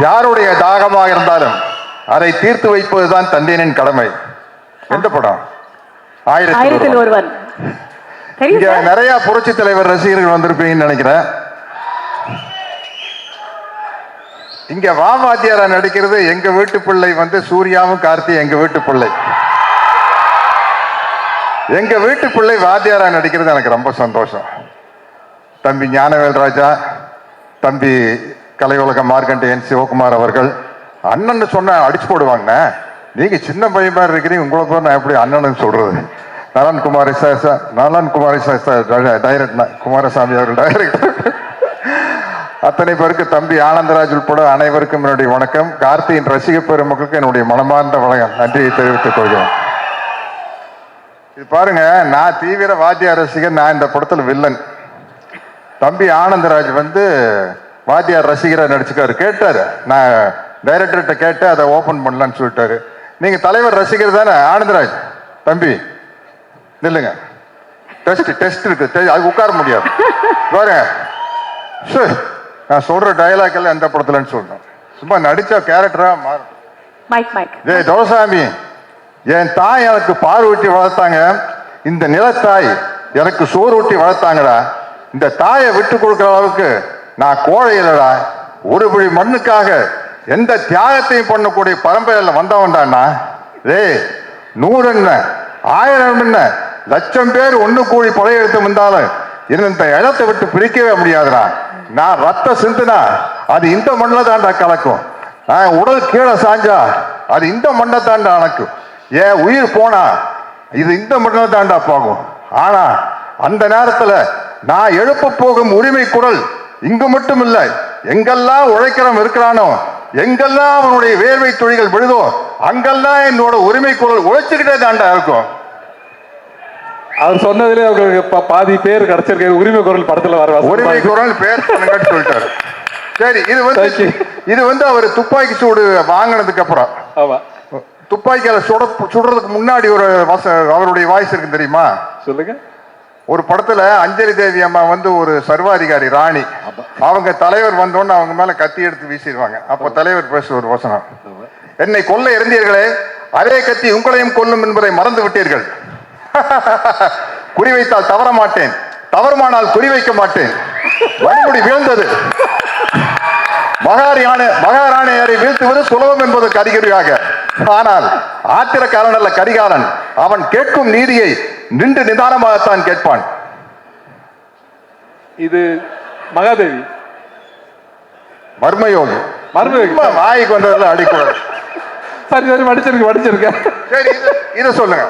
யாருடைய தாகமாக இருந்தாலும் அதை தீர்த்து வைப்பதுதான் தந்தையனின் கடமை. எந்த படம்? ஆயிரத்தில் ஒருவன். இங்க நிறைய புரட்சி தலைவர் ரசிகர்கள் வந்திருப்பீங்கன்னு நினைக்கிறேன். இங்க வாத்தியாரா நடிக்கிறது எங்க வீட்டு பிள்ளை சூர்யாவும் கார்த்தி எங்க வீட்டு பிள்ளை. எங்க வீட்டு பிள்ளை வாத்தியாரா நடிக்கிறது எனக்கு ரொம்ப சந்தோஷம். தம்பி ஞானவேல் ராஜா, தம்பி கலை உலக மார்க்கண்டேயன் சிவகுமார் அவர்கள் அண்ணன் சொன்ன அடிச்சு போடுவாங்க. நீங்க சின்ன பையன் மாதிரி இருக்கிறீங்க, உங்களை போய் நான் எப்படி அண்ணன் சொல்றது? நலன் குமாரசாமி அவர்கள் டைரக்டர். அத்தனை பேருக்கு தம்பி ஆனந்தராஜ் உட்பட அனைவருக்கும் என்னுடைய வணக்கம். கார்த்தியின் ரசிக பெருமக்களுக்கு என்னுடைய மனமார்ந்த வணக்கம், நன்றியை தெரிவித்துக் கொள்கிறேன். இது பாருங்க, நான் தீவிர வாத்தியார் ரசிகர். நான் இந்த படத்துல வில்லன். தம்பி ஆனந்தராஜ் வாத்தியார் ரசிகரா நடிச்சுக்காரு. கேட்டாரு, நான் டைரக்டர்கிட்ட கேட்டு அதை ஓபன் பண்ணலான்னு சொல்லிட்டாரு. நீங்க தலைவர் ரசிகர் தானே ஆனந்தராஜ்? தம்பி நில்லுங்க, டெஸ்ட் இருக்கு, அது உட்கார முடியாது பாருங்க. நான் சொல்ற டயலாக் எல்லாம் எந்த படத்துலன்னு சொல்றேன். சும்மா நடிச்ச கேரக்டரா மாறும். தோசாமி, என் தாய் எனக்கு பால் ஊட்டி வளர்த்தாங்க, இந்த நிலத்தாய் எனக்கு சோறு ஊட்டி வளர்த்தாங்கடா. இந்த தாயை விட்டு கொடுக்குற அளவுக்கு நான் கோழை இல்லடா. ஒரு பிடி மண்ணுக்காக எந்த தியாகத்தையும் பண்ணக்கூடிய பரம்பரையில் வந்தவன்டான்னா. 100 என்ன 1000 என்ன லட்சம் பேர் ஒண்ணு கூடி படையெடுத்து வந்தாலும் இந்த இடத்தை விட்டு பிரிக்கவே முடியாதுடா. நான் ரத்த சிந்துனா அது இந்த மண்ணில் தாண்டா கலக்கும். நான் உடல் கீழே சாஞ்சா அது இந்த மண்ணை தாண்டா அணக்கும். ஏன் உயிர் போனா இது இந்த மண்ணில் தாண்டா போகும். ஆனா அந்த நேரத்துல நான் எழுப்ப போகும் உரிமை குரல் இங்கு மட்டும் இல்லை, எங்கெல்லாம் உழைக்கிறவன் இருக்கிறானோ, எங்கெல்லாம் அவனுடைய வேர்வை துளிகள் விழுதோ, அங்கெல்லாம் என்னோட உரிமை குரல் உழைச்சுக்கிட்டே தாண்டா இருக்கும். அவர் சொன்னதுல பாதி பேர் கிடைச்சிருக்க உரிமை குரல் படத்துல வர உரிமை குரல் பேர் சொல்லுங்க. சரி, இது அவர் துப்பாக்கி சூடு வாங்கினதுக்கு அப்புறம், துப்பாக்கியால சுடுறதுக்கு முன்னாடி ஒரு அவருடைய வாய்ஸ் இருக்கு தெரியுமா? சொல்லுங்க. ஒரு படத்துல அஞ்சலி தேவி அம்மா ஒரு சர்வாதிகாரி ராணி, அவங்க தலைவர் வந்தோன்னு அவங்க மேல கத்தி எடுத்து வீசிடுவாங்க. அப்ப தலைவர் பேச ஒரு வசனம், என்னை கொல்ல இருந்தீர்களே, அதே கத்தி உங்களையும் கொல்லும் என்பதை மறந்து விட்டீர்கள். குறிவைத்தால் தவற மாட்டேன், தவறுமானால் குறிவைக்க மாட்டேன். வழிமுடி வீழ்ந்தது. மகாராணியரை வீழ்த்துவது சுலபம் என்பதற்கு அறிகுறியாக. ஆனால் ஆத்திரக்காரன் அல்ல கரிகாலன், அவன் கேட்கும் நீதியை நின்று நிதானமாகத்தான் கேட்பான். இது மகாதேவி மர்மயோகி. வாய்க்கு வந்ததுல அடிக்கூடாது. சரி சரி, படிச்சிருக்கேன். சரி, இதை சொல்லுங்க.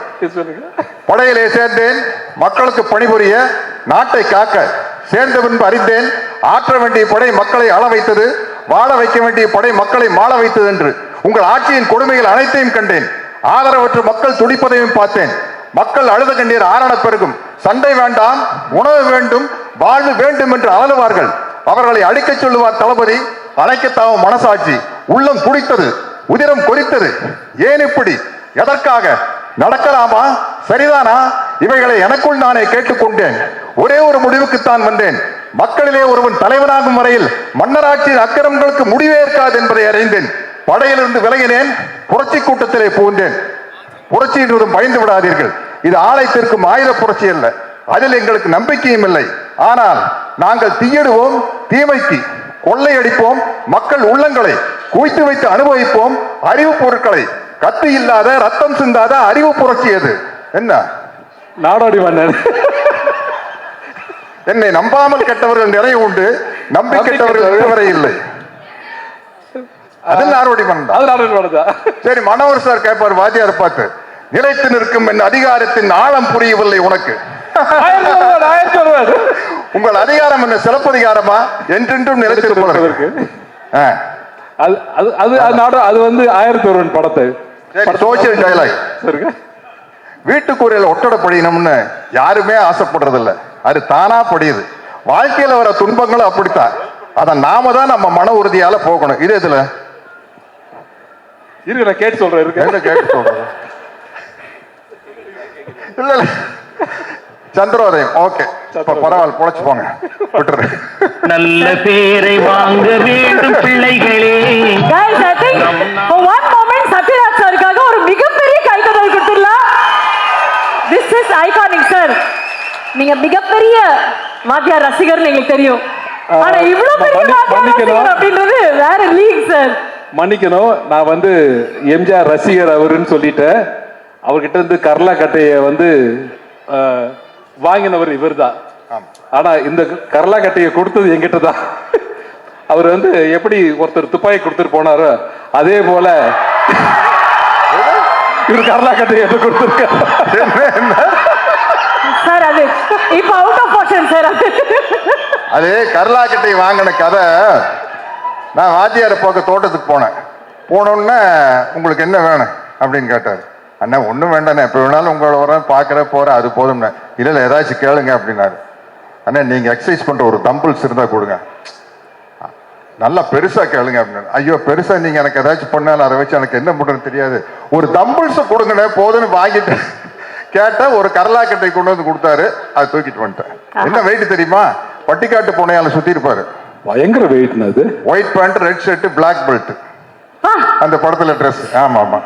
படையிலே சேர்ந்தேன் மக்களுக்கு பணிபுரிய, நாட்டை காக்க சேர்ந்த பின்பு அறிந்தேன், ஆற்ற வேண்டிய படை மக்களை ஆள வைத்தது, வாழ வைக்க வேண்டிய படை மக்களை மாள வைத்தது என்று உங்கள் ஆட்சியின் கொடுமைகள் அனைத்தையும் கண்டேன். ஆதரவற்ற மக்கள் துடிப்பதையும் பார்த்தேன். மக்கள் அழுத கண்ணீர் ஆரண பெருகும். சண்டை வேண்டாம், உணவு வேண்டும், வாழ்வு வேண்டும் என்று அலறுவார்கள். அவர்களை அழிக்க சொல்லுவார் தளபதி. அணைக்கத்தாவும் மனசாட்சி. உள்ளம் குடித்தது, உதிரம் கொதித்தது. ஏன் இப்படி? எதற்காக? நடக்கலாமா? சரிதானா? இவைகளை எனக்குள் நானே கேட்டுக்கொண்டேன். ஒரே ஒரு முடிவுக்குத்தான் வந்தேன். மக்களிலே ஒருவன் தலைவனாகும் வரையில் மன்னராட்சியின் அக்கிரமங்களுக்கு முடிவே இருக்காது என்பதை அறிந்தேன். படையிலிருந்து விலகினேன், புரட்சி கூட்டத்திலே புகுந்தேன். புரட்சி என்றும் பயந்து விடாதீர்கள். இது ஆலயத்திற்கும் ஆயுத புரட்சி அல்ல, அதில் எங்களுக்கு நம்பிக்கையும் இல்லை. ஆனால் நாங்கள் தீயிடுவோம், தீமைக்கு கொள்ளையடிப்போம், மக்கள் உள்ளங்களை குவித்து வைத்து அனுபவிப்போம். அறிவு பொருட்களை கத்தி இல்லாத ரத்தம் சிந்தாத அறிவு புரட்சி எது? என்ன நாடோடி மன்னர். என்னை நம்பாமல் கெட்டவர்கள் நிறைய உண்டு, நம்பி கெட்டவர்கள் இதுவரை இல்லை. அது நாடோடி மன்னர். சரி, மனோகர் சார் கேட்பார் வாத்தியார் பார்த்து, நிலைத்து நிற்கும் என் அதிகாரத்தின் ஆழம் புரியவில்லை உனக்கு. உங்கள் அதிகாரம் என்ன சிறப்பதிகாரமா? என்றென்றும் நிலைத்திருப்பதற்கு. அது 1001 படத்தை சோசியல் டயலாக். வீட்டுக்குறையில ஒட்டடை படிக்கணும்னு யாருமே ஆசைப்படுறது இல்லை, அது தானா படியுது. வாழ்க்கையில வர துன்பங்களும் அப்படித்தான். அத நாம தான் நம்ம மன உறுதியால போகணும். இது எதுல இருக்கு? நான் கேட்டு சொல்றேன். கேட்டு சொல்றேன். இல்ல இல்ல, சந்திரோதயம். ஓகே, பரவாயில்ல, பொழைச்சு போங்க. நல்ல பேரை வாங்க வேண்டும் பிள்ளைகளே, for one moment சத்யராஜ் சாருக்காக ஒரு மிகப்பெரிய கைதட்டல் கொடுத்துடலாம். This is iconic sir. நீங்க மிகப்பெரிய வாத்தியார் ரசிகர்னு எங்களுக்கு தெரியும். ஆனா இவ்வளவு பெரிய வாத்தியார் ரசிகர் அப்படின்றது வேற லீக் சார். மன்னிக்கணும், நான் வந்து எம்ஜிஆர் ரசிகர் அவருன்னு சொல்லிட்டேன். அவர்கிட்ட இருந்து கர்லா கட்டைய வந்து வாங்கினவர் இவர் தான். ஆனா இந்த கர்லா கட்டையை கொடுத்தது என்கிட்ட தான். அவர் வந்து எப்படி ஒருத்தர் துப்பாக்கி கொடுத்துட்டு போனாரோ அதே போல இவர் கர்லா கட்டையை கொடுத்துருக்காரு சார். அது இப்ப அவுட் ஆஃப் போர்ஷன் சார். அது கர்லாக்கட்டை வாங்கின கதை. நான் வாத்தியாரை பார்க்க தோட்டத்துக்கு போனேன். போனோன்னே உங்களுக்கு என்ன வேணும் அப்படின்னு கேட்டார். அண்ணா ஒன்றும் வேண்டாண்ணே, எப்போ வேணாலும் உங்களோட வரேன், பார்க்குற போகிறேன், அது போதும்ண்ணே. இல்லை ஏதாச்சும் கேளுங்க அப்படின்னாரு. அண்ணா நீங்கள் எக்ஸசைஸ் பண்ணுற ஒரு தம்பிள்ஸ் இருந்தால் கொடுங்க, நல்லா பெருசாக கேளுங்க அப்படின்னு. ஐயோ பெருசாக நீங்கள் எனக்கு ஏதாச்சும் பண்ணாலும் அதை வச்சு எனக்கு என்ன பண்ணுறதுன்னு தெரியாது, ஒரு தம்பிள்ஸை கொடுங்கண்ணே போதுன்னு வாங்கிட்டு கேட்டால் ஒரு கரலாக்கட்டை கொண்டு வந்து கொடுத்தாரு. அதை தூக்கிட்டு வந்துட்டேன். என்ன வெயிட் தெரியுமா? பட்டிக்காட்டு பூனையால சுற்றி இருப்பாரு. பயங்கர வெயிட்னா அது. White pant, red shirt, black belt, அந்த படத்துல ட்ரெஸ். ஆமா ஆமா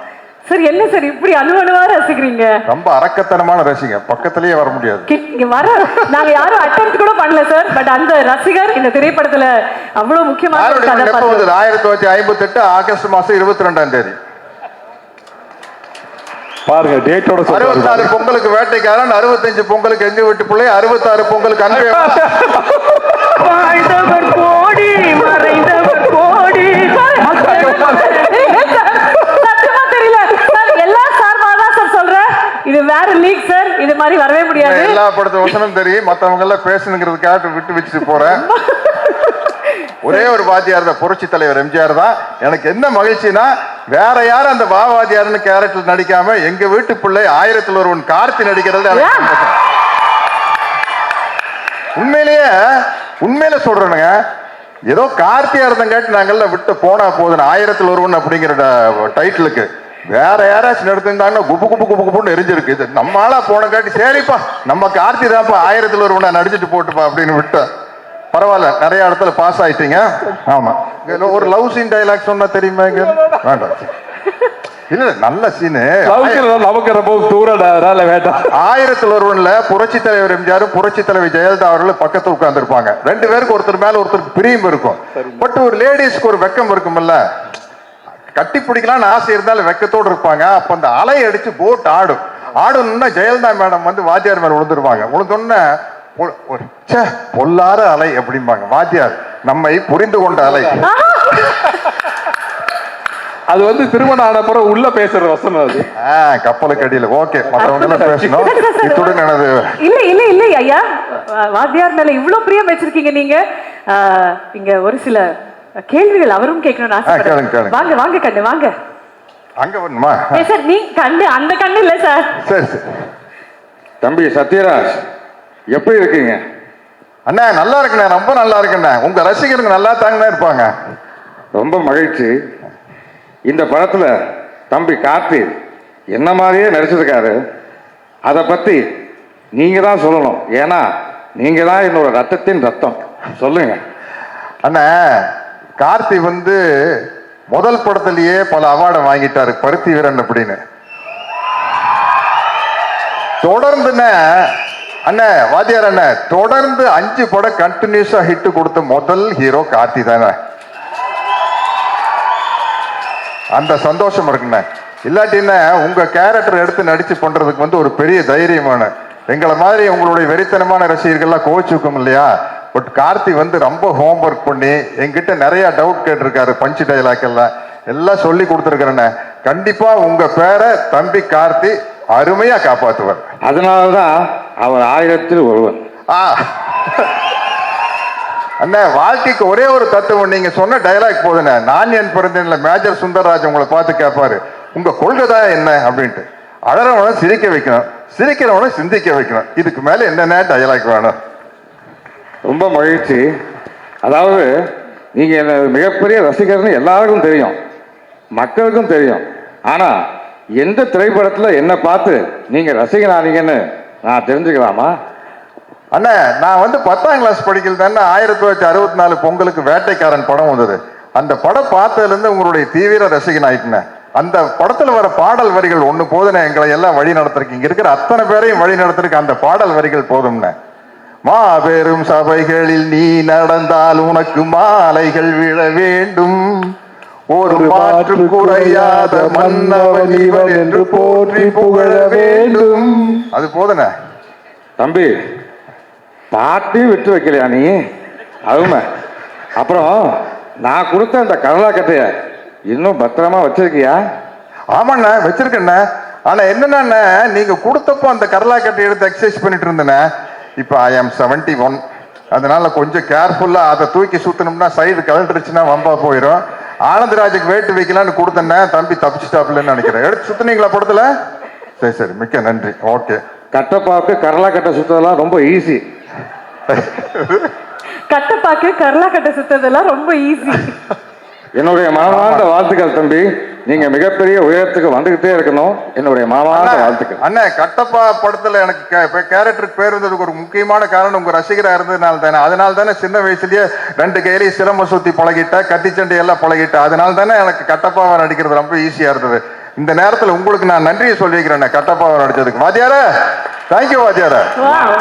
சார். என்ன சார் இப்படி அணுவணுவா ரசிக்கிறீங்க? ரொம்ப அரக்கத்தனமான ரசிங்க, பக்கத்திலேயே வர முடியாது. இங்க வர நாங்க யாரும் அட்டெம்ப்ட் கூட பண்ணல சார். பட் அந்த ரசிகர் இந்த திரைப்படத்துல அவ்வளவு முக்கியமான 1958 ஆகஸ்ட் மாசம் 22ஆம் தேதி பாருங்க டேட்டோட. 64 பொங்கலுக்கு வேட்டைக்காரன், 65 பொங்கலுக்கு எங்க வீட்டு பிள்ளை, 66 பொங்கலுக்கு அன்பே வாழ்ந்தவர் கோடி மறைந்தவர் கோடி. சத்தியமா தெரியல சார். எல்லா சார்பா தான் சார் சொல்றேன். இது வேற லீக் சார். இது மாதிரி வரவே முடியாது. எல்லா படத்து வசனம் தெரியும், மத்தவங்க எல்லாம் பேசணுங்கிறதுக்காக விட்டு வச்சுட்டு போறேன். ஒரே ஒரு வாத்தியார் தான், புரட்சி தலைவர் எம்ஜிஆர் தான். எனக்கு என்ன மகிழ்ச்சினா வேற யாரும் அந்த வாத்தியார்னு கேரக்டர் நடிக்காம எங்க வீட்டு பிள்ளை 1000ல் ஒருவன் கார்த்தி நடிக்கிறது. உண்மையில சொல்றேனுங்க, ஏதோ கார்த்தியா இருந்தங்காட்டி நாங்கெல்லாம் விட்டு போனா போதும் 1000ல் ஒருவன் அப்படிங்கிற டைட்டிலுக்கு. வேற யாராச்சும் எடுத்திருந்தாங்கன்னா குப்பு குப்பு குப்பு குப்புன்னு எரிஞ்சிருக்கு. இது நம்ம ஆளா போனங்காட்டி சரிப்பா நம்ம கார்த்தி தான்ப்பா 1000ல் ஒருவனை நடிச்சுட்டு போட்டுப்பா அப்படின்னு விட்டா. பரவாயில்ல, நிறைய இடத்துல பாஸ் ஆயிட்டீங்க. ஆமா, ஒரு லவ் சீன் டைலாக் சொன்னா தெரியுமா? வேண்டாம், இல்ல நல்ல சீனு. நமக்கு ரொம்ப தூரம் வேண்டாம். 1000ல் ஒருவன்ல புரட்சி தலைவர் எம்ஜிஆர், புரட்சி தலைவர் ஜெயலலிதா அவர்கள் பக்கத்துல உட்கார்ந்து இருப்பாங்க. 2 பேருக்கு ஒருத்தர் மேல ஒருத்தருக்கு பிரியம் இருக்கும். பட் ஒரு லேடிஸ்க்கு ஒரு வெக்கம் இருக்கும்ல, கட்டி பிடிக்கலாம்னு ஆசை இருந்தாலும் வெக்கத்தோடு இருப்பாங்க. அப்ப அந்த அலை அடிச்சு போட் ஆடணும்னா ஜெயலலிதா மேடம் வந்து வாத்தியார் மேல விழுந்துருவாங்க. விழுந்தோன்னு பொல்லாத அலை அப்படிம்பாங்க. வாத்தியார் நம்மை புரிந்து கொண்ட அலை. அது வந்து திருமணம் ஆன பிறகு உள்ள பேசுற வசனம் அது. கப்பலுக்கு அடியில். ஓகே, மற்றவங்க எல்லாம் பேசணும். இத்துடன் எனது இல்ல ஐயா, வாத்தியார் மேல இவ்வளவு பிரியம் வச்சிருக்கீங்க நீங்க. இங்க ஒரு சில கேள்விகள் அவரும் கேட்கணும்னு ஆசைப்படுறேன். வாங்க வாங்க கண்ணு வாங்க. அங்க வரணுமா சார்? நீ கண்ணு அந்த கண்ணு இல்ல சார். சரி சரி. தம்பி சத்யராஜ் எப்படி இருக்கீங்க? அண்ணா நல்லா இருக்குண்ணே, ரொம்ப நல்லா இருக்குண்ணே. உங்க ரசிகருக்கு நல்லா தாங்கண்ணே இருப்பாங்க. ரொம்ப மகிழ்ச்சி. இந்த படத்துல தம்பி கார்த்தி என்ன மாதிரியே நடிச்சிருக்காரு. அதை பத்தி நீங்க தான் சொல்லணும். ஏன்னா நீங்க தான் என்னோட ரத்தத்தின் ரத்தம். சொல்லுங்க அண்ணா. கார்த்தி வந்து முதல் படத்திலேயே பல அவார்டை வாங்கிட்டாரு, பருத்தி வீரன் அப்படின்னு. தொடர்ந்துன்னு அண்ணா வாத்தியார் அண்ணா தொடர்ந்து 5 படம் கண்டினியூஸா ஹிட் கொடுத்த முதல் ஹீரோ கார்த்தி தானே. அந்த சந்தோஷம் இருக்குண்ணே. இல்லாட்டின்னா உங்க கேரக்டர் எடுத்து நடிச்சு பண்றதுக்கு வந்து ஒரு பெரிய தைரியமான, எங்களை மாதிரி உங்களுடைய வெறித்தனமான ரசிகர்கள்லாம் கோச்சுக்கும் இல்லையா. பட் கார்த்தி வந்து ரொம்ப ஹோம்ஒர்க் பண்ணி எங்கிட்ட நிறைய டவுட் கேட்டிருக்காரு. பஞ்சு டைலாக் எல்லாம் சொல்லி கொடுத்துருக்கிறேண்ணே. கண்டிப்பா உங்க பேரை தம்பி கார்த்தி அருமையா காப்பாற்றுவார். அதனாலதான் அவர் 1000ல் ஒருவன். அண்ணா வாழ்க்கைக்கு ஒரே ஒரு தத்துவம், நீங்க சொன்ன டைலாக் போதுண்ணே. நான் என் பிறந்தேன்ல மேஜர் சுந்தரராஜ் உங்களை பார்த்து கேட்பாரு, உங்க கொள்கை தான் என்ன அப்படின்ட்டு. அழறவனை சிரிக்க வைக்கணும், சிரிக்கிறவனை சிந்திக்க வைக்கணும். இதுக்கு மேல என்னென்ன டைலாக் வேணும்? ரொம்ப மகிழ்ச்சி. அதாவது நீங்க என்ன மிகப்பெரிய ரசிகர்னு எல்லாருக்கும் தெரியும், மக்களுக்கும் தெரியும். ஆனா எந்த திரைப்படத்துல என்ன பார்த்து நீங்க ரசிகனானீங்கன்னு நான் தெரிஞ்சுக்கலாமா? அண்ணா நான் வந்து 10ஆம் கிளாஸ் படிக்கல தானே 1964 பொங்கலுக்கு வேட்டைக்காரன் படம் வந்தது. அந்த படம் பார்த்ததுல இருந்து உங்களுடைய தீவிர ரசிகன் ஆயிட்டுனேன். அந்த படத்துல வர பாடல் வரிகள் ஒண்ணு போதுனே எங்களை எல்லாம் வழி நடத்துறதுக்கு, இங்க இருக்கிற அத்தனை பேரையும் வழி நடத்துறதுக்கு அந்த பாடல் வரிகள் போதும்னே. மாபெரும் சபைகளில் நீ நடந்தால் உனக்கு மாலைகள் விழ வேண்டும், ஒரு மாற்று குறையாத மன்னவன் இவன் என்று போற்றி புகழ வேண்டும். அது போதுனே தம்பி, பாட்டையும் விட்டு வைக்கலையா நீ? அதுமே அப்புறம் நான் கொடுத்த அந்த கடலா கட்டைய இன்னும் பத்திரமா வச்சிருக்கியா? ஆமாண்ணா வச்சிருக்கேண்ணே. ஆனா என்னன்னா நீங்க கொடுத்தப்போ அந்த கடலா கட்டை எடுத்து எக்ஸசைஸ் பண்ணிட்டு இருந்தேண்ணே. இப்ப I am 71, அதனால கொஞ்சம் கேர்ஃபுல்லா அதை தூக்கி சுத்தணும்னா சைடு கலண்டுருச்சுன்னா வம்பா போயிடும். ஆனந்தராஜுக்கு வேட்டு வைக்கலான்னு கொடுத்தேன்னே, தம்பி தப்பிச்சுட்டாப்லன்னு நினைக்கிறேன். எடுத்து சுத்தினீங்களா படத்துல? சரி சரி, மிக்க நன்றி. ஓகே. கட்டப்பாவுக்கு கடலா கட்டை சுத்ததெல்லாம் ரொம்ப ஈஸி. கட்டப்பாக்கு கரலா கட்ட சுத்ததெல்லாம் ரொம்ப ஈஸி. என்னுடைய மனமார்ந்த வாழ்த்துக்கள் தம்பி. நீங்க மிகப்பெரிய உயரத்துக்கு வந்துகிட்டே இருக்கணும். என்னுடைய மனமார்ந்த வாழ்த்துக்கள். அண்ணா, கட்டப்பா படத்துல எனக்கு கேரக்டருக்கு பேர் வந்ததுக்கு ஒரு முக்கியமான காரணம் உங்க ரசிகரா இருந்ததுனால தானே. அதனால தானே சின்ன வயசுலயே 2 கையிலையும் சிலம்ப சுத்தி பழகிட்ட, கத்திச்சண்டை எல்லாம் பழகிட்ட. அதனால தானே எனக்கு கட்டப்பாவை நடிக்கிறது ரொம்ப ஈஸியா இருந்தது. இந்த நேரத்துல உங்களுக்கு நான் நன்றியை சொல்லிக்கிறேன் கட்டப்பாவை நடிச்சதுக்கு. வாத்தியார, தேங்க்யூ வாத்தியார. Wow.